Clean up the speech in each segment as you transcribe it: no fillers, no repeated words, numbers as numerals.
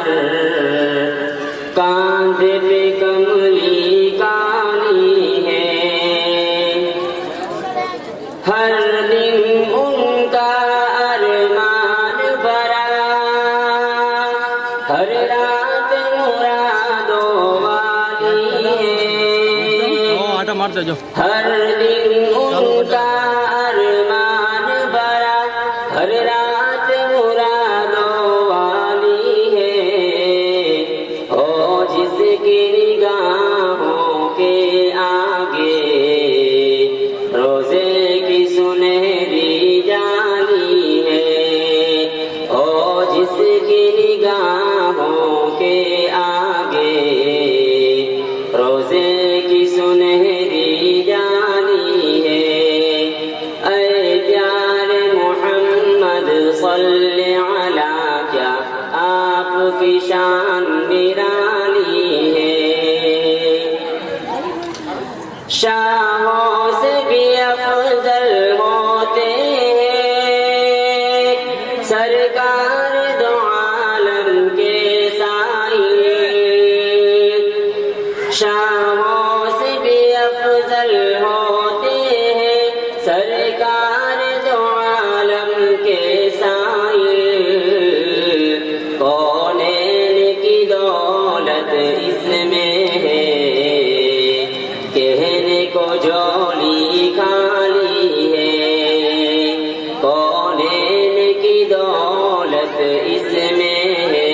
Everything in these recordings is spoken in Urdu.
پر کاندھے پہ کملی کانی ہے، ہر دن ان کا ارمان بھرا، ہر رات مرادوں والی ہے، ہر دن ان کا ارمان بھرا، ہر رات مرادوں والی ہے، او جس کی نگاہوں کے آگے روزے کی سنہری جالی ہے، او جس کی نگاہوں کے آگے روزے کی سنہری جالی ہے، اے پیارے محمد صلی علیہ، کیا آپ کی شان نرالی ہے، شاہوں سے بھی افضل ہوتے ہیں سرکار دو عالم کے سائل، شاہوں سے بھی افضل ہوتے ہیں سرکار دو عالم کے سائل، کونین کی دولت اس میں ہے، کہنے کو جھولی خالی ہے، کونین کی دولت اس میں ہے،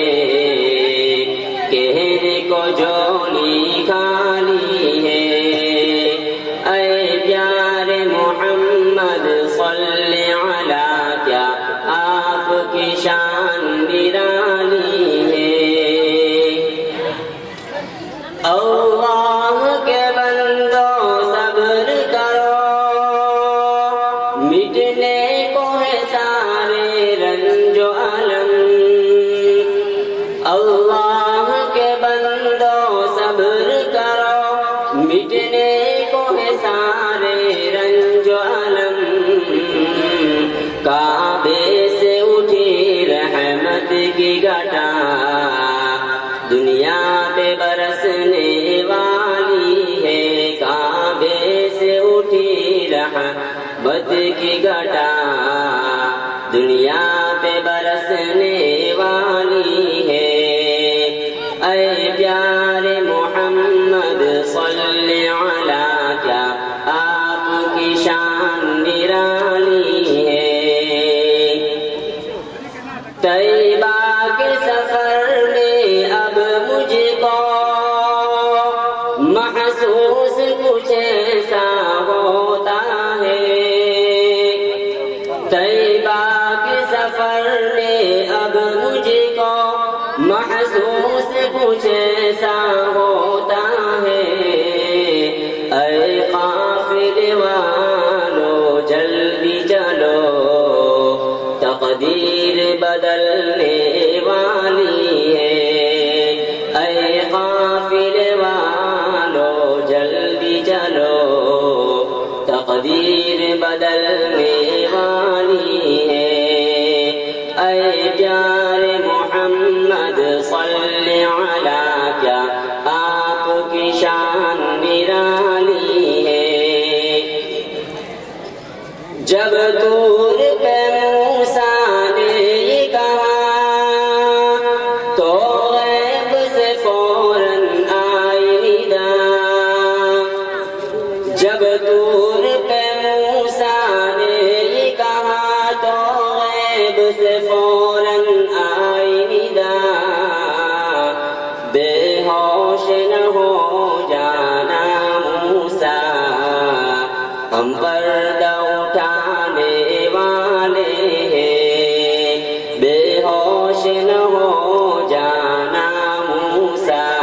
کہنے کو جھولی خالی ہے، اے پیارے محمد صلی علیہ، کیا آپ کی شان نرالی ہے، اللہ کے بندو صبر کرو، مٹنے کو ہے سارے رنج و الم، اللہ کے بندو صبر کرو، مٹنے کو ہے سارے رنج و الم، کعبے سے اٹھی رحمت کی گھٹا، دنیا پہ برسنے والی ہے، کعبے سے اٹھی رحمت کی گھٹا، دنیا پہ برسنے والی ہے، اے پیارے محمد صلی علیہ، کیا آپ کی شان نرالی ہے، طیبہ کے سفر میں اب مجھ کو محسوس کچھ ایسا ہوتا ہے، طیبہ کے سفر میں اب مجھ کو محسوس کچھ ایسا ہوتا ہے، اے قافلے والو جلدی چلو، تقدیر بدلنے والی ہے، اے قافلے والو جلدی چلو، تقدیر بدلنے والی ہے، اے پیارے محمد صلی علیہ، کیا آپ کی شان نرالی ہے، جب دور پہ موسیٰ نے یہ کہا تو غیب سے فوراً آئی ندا، جب دور پہ موسیٰ نے یہ کہا تو غیب سے فوراً آئی ندا، بے ہوش نہ ہو جانا موسیٰ، ہم پردہ اٹھانے والے ہیں، بے ہوش نہ ہو جانا موسیٰ،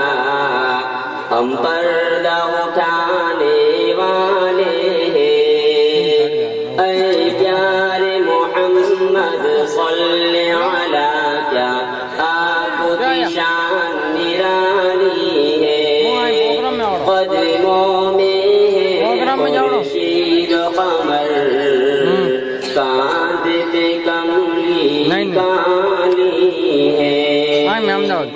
ہم پردہ اٹھانے والے ہیں، اے پیارے محمد صلی علیہ، کیا آپ کی شان نرالی ہے، قدموں میں ہے خورشید و قمر، کاندھے پہ کملی کانی ہے، મેં અમદાવાદ